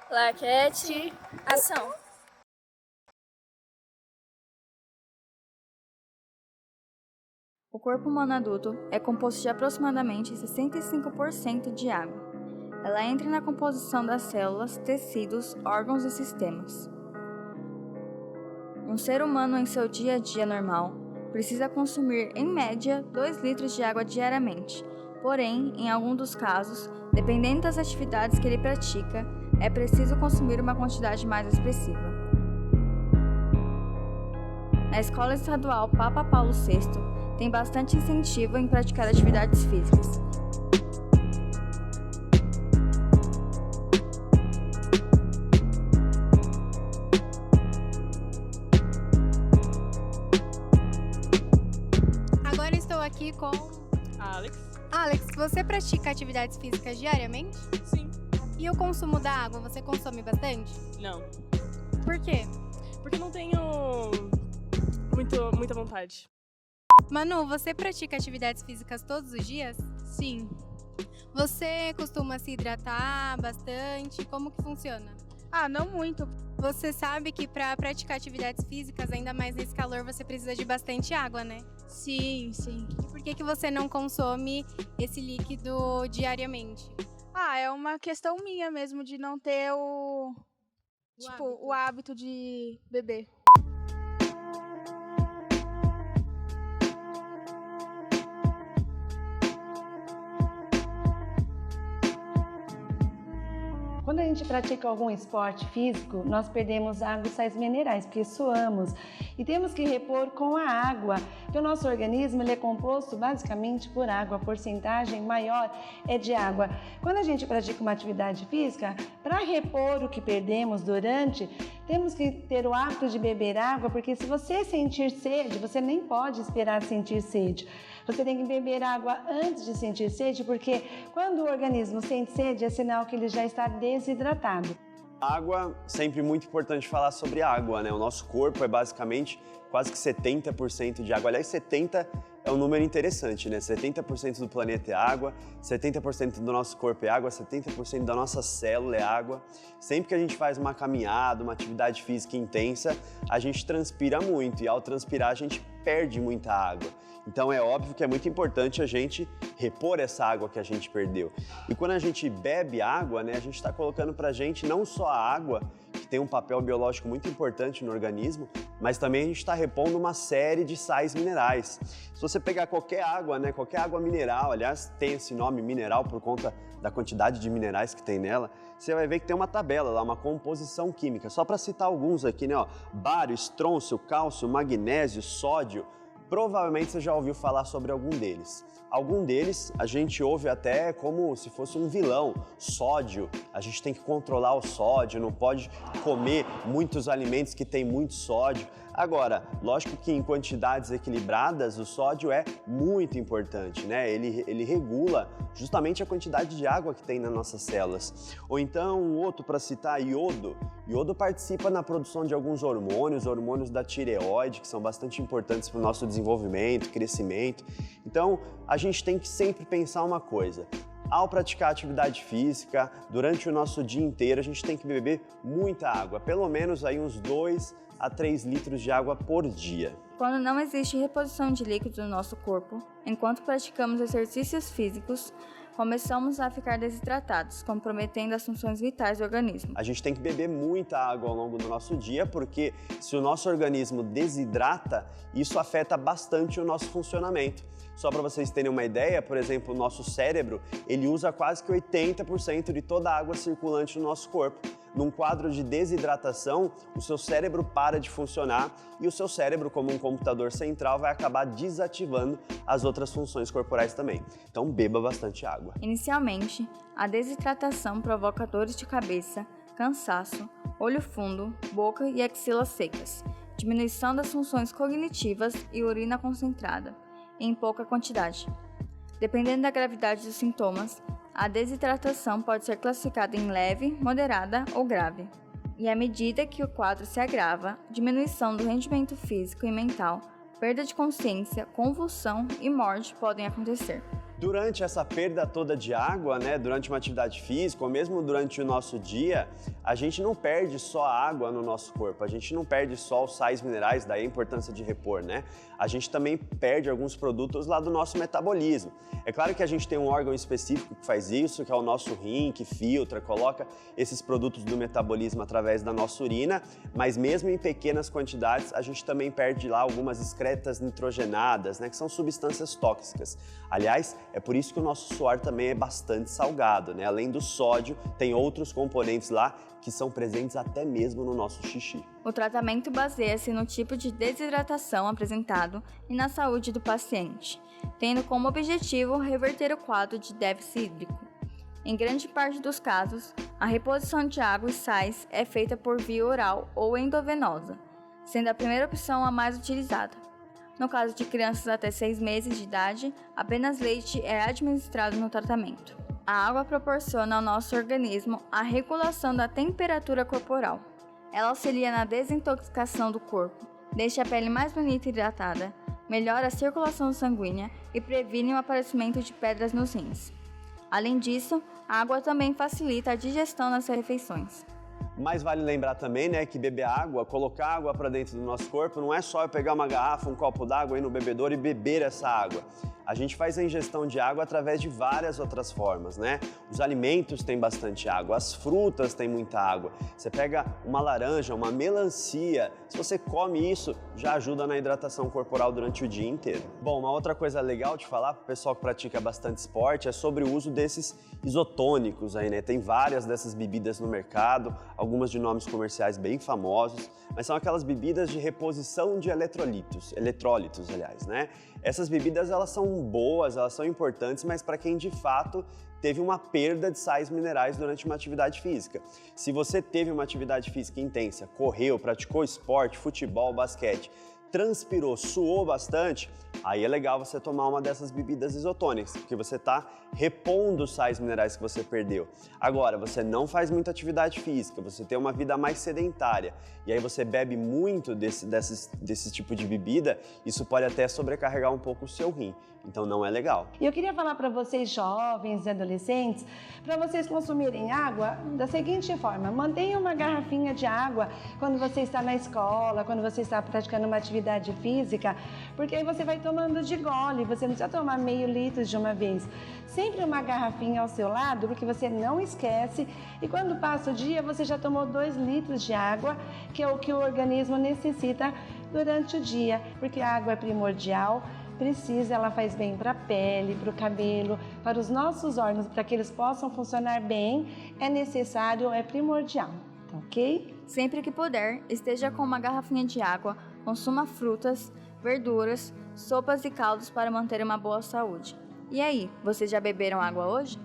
Claquete, ação. O corpo humano adulto é composto de aproximadamente 65% de água. Ela entra na composição das células, tecidos, órgãos e sistemas. Um ser humano em seu dia a dia normal precisa consumir, em média, 2 litros de água diariamente. Porém, em alguns dos casos, dependendo das atividades que ele pratica, é preciso consumir uma quantidade mais expressiva. Na Escola Estadual Papa Paulo VI, tem bastante incentivo em praticar atividades físicas. Agora estou aqui com Alex? Alex. Você pratica atividades físicas diariamente? Sim. E o consumo da água, você consome bastante? Não. Por quê? Porque não tenho muita vontade. Manu, você pratica atividades físicas todos os dias? Sim. Você costuma se hidratar bastante? Como que funciona? Não muito. Você sabe que para praticar atividades físicas, ainda mais nesse calor, você precisa de bastante água, né? Sim. E por que você não consome esse líquido diariamente? É uma questão minha mesmo de não ter o hábito de beber. Quando a gente pratica algum esporte físico, nós perdemos água e sais minerais, porque suamos. E temos que repor com a água, porque o nosso organismo ele é composto basicamente por água, a porcentagem maior é de água. Quando a gente pratica uma atividade física, para repor o que perdemos durante, temos que ter o hábito de beber água, porque se você sentir sede, você nem pode esperar sentir sede. Você tem que beber água antes de sentir sede, porque quando o organismo sente sede, é sinal que ele já está desidratado. Água, sempre muito importante falar sobre água, né? O nosso corpo é basicamente quase que 70% de água. Aliás, 70% é um número interessante, né? 70% do planeta é água, 70% do nosso corpo é água, 70% da nossa célula é água. Sempre que a gente faz uma caminhada, uma atividade física intensa, a gente transpira muito e ao transpirar a gente perde muita água. Então é óbvio que é muito importante a gente repor essa água que a gente perdeu. E quando a gente bebe água, né, a gente está colocando pra gente não só a água, que tem um papel biológico muito importante no organismo, mas também a gente está repondo uma série de sais minerais. Se você pegar qualquer água, né, qualquer água mineral, aliás, tem esse nome mineral por conta da quantidade de minerais que tem nela, você vai ver que tem uma tabela lá, uma composição química. Só para citar alguns aqui, né, ó, bário, estrôncio, cálcio, magnésio, sódio. Provavelmente você já ouviu falar sobre algum deles. Algum deles a gente ouve até como se fosse um vilão, sódio. A gente tem que controlar o sódio, não pode comer muitos alimentos que têm muito sódio. Agora, lógico que em quantidades equilibradas o sódio é muito importante, né? Ele regula justamente a quantidade de água que tem nas nossas células. Ou então, um outro para citar, iodo. Iodo participa na produção de alguns hormônios da tireoide, que são bastante importantes para o nosso desenvolvimento, crescimento. Então, a gente tem que sempre pensar uma coisa. Ao praticar atividade física, durante o nosso dia inteiro, a gente tem que beber muita água, pelo menos aí uns 2 a 3 litros de água por dia. Quando não existe reposição de líquidos no nosso corpo, enquanto praticamos exercícios físicos, começamos a ficar desidratados, comprometendo as funções vitais do organismo. A gente tem que beber muita água ao longo do nosso dia, porque se o nosso organismo desidrata, isso afeta bastante o nosso funcionamento. Só para vocês terem uma ideia, por exemplo, o nosso cérebro, ele usa quase que 80% de toda a água circulante no nosso corpo. Num quadro de desidratação, o seu cérebro para de funcionar e o seu cérebro, como um computador central, vai acabar desativando as outras funções corporais também. Então, beba bastante água. Inicialmente, a desidratação provoca dores de cabeça, cansaço, olho fundo, boca e axilas secas, diminuição das funções cognitivas e urina concentrada, em pouca quantidade. Dependendo da gravidade dos sintomas, a desidratação pode ser classificada em leve, moderada ou grave. E à medida que o quadro se agrava, diminuição do rendimento físico e mental, perda de consciência, convulsão e morte podem acontecer. Durante essa perda toda de água, né, durante uma atividade física ou mesmo durante o nosso dia, a gente não perde só a água no nosso corpo, a gente não perde só os sais minerais, daí a importância de repor, né? A gente também perde alguns produtos lá do nosso metabolismo. É claro que a gente tem um órgão específico que faz isso, que é o nosso rim, que filtra, coloca esses produtos do metabolismo através da nossa urina, mas mesmo em pequenas quantidades, a gente também perde lá algumas excretas nitrogenadas, né, que são substâncias tóxicas. Aliás, é por isso que o nosso suor também é bastante salgado, né? Além do sódio, tem outros componentes lá que são presentes até mesmo no nosso xixi. O tratamento baseia-se no tipo de desidratação apresentado e na saúde do paciente, tendo como objetivo reverter o quadro de déficit hídrico. Em grande parte dos casos, a reposição de água e sais é feita por via oral ou endovenosa, sendo a primeira opção a mais utilizada. No caso de crianças até 6 meses de idade, apenas leite é administrado no tratamento. A água proporciona ao nosso organismo a regulação da temperatura corporal. Ela auxilia na desintoxicação do corpo, deixa a pele mais bonita e hidratada, melhora a circulação sanguínea e previne o aparecimento de pedras nos rins. Além disso, a água também facilita a digestão nas refeições. Mas vale lembrar também, né, que beber água, colocar água para dentro do nosso corpo, não é só eu pegar uma garrafa, um copo d'água, ir no bebedouro e beber essa água. A gente faz a ingestão de água através de várias outras formas, né? Os alimentos têm bastante água, as frutas têm muita água. Você pega uma laranja, uma melancia, se você come isso, já ajuda na hidratação corporal durante o dia inteiro. Bom, uma outra coisa legal de falar para o pessoal que pratica bastante esporte é sobre o uso desses isotônicos aí, né? Tem várias dessas bebidas no mercado, algumas de nomes comerciais bem famosos, mas são aquelas bebidas de reposição de eletrólitos, aliás, né? Essas bebidas, elas são boas, elas são importantes, mas para quem de fato teve uma perda de sais minerais durante uma atividade física. Se você teve uma atividade física intensa, correu, praticou esporte, futebol, basquete, transpirou, suou bastante, aí é legal você tomar uma dessas bebidas isotônicas, porque você está repondo os sais minerais que você perdeu. Agora, você não faz muita atividade física, você tem uma vida mais sedentária, e aí você bebe muito desse tipo de bebida, isso pode até sobrecarregar um pouco o seu rim. Então não é legal. E eu queria falar para vocês jovens e adolescentes, para vocês consumirem água da seguinte forma: mantenha uma garrafinha de água quando você está na escola, quando você está praticando uma atividade física, porque aí você vai tomando de gole, você não precisa tomar meio litro de uma vez. Sempre uma garrafinha ao seu lado, porque você não esquece, e quando passa o dia você já tomou 2 litros de água, que é o que o organismo necessita durante o dia, porque a água é primordial. Ela faz bem para a pele, para o cabelo, para os nossos órgãos, para que eles possam funcionar bem, é necessário, é primordial, ok? Sempre que puder, esteja com uma garrafinha de água, consuma frutas, verduras, sopas e caldos para manter uma boa saúde. E aí, vocês já beberam água hoje?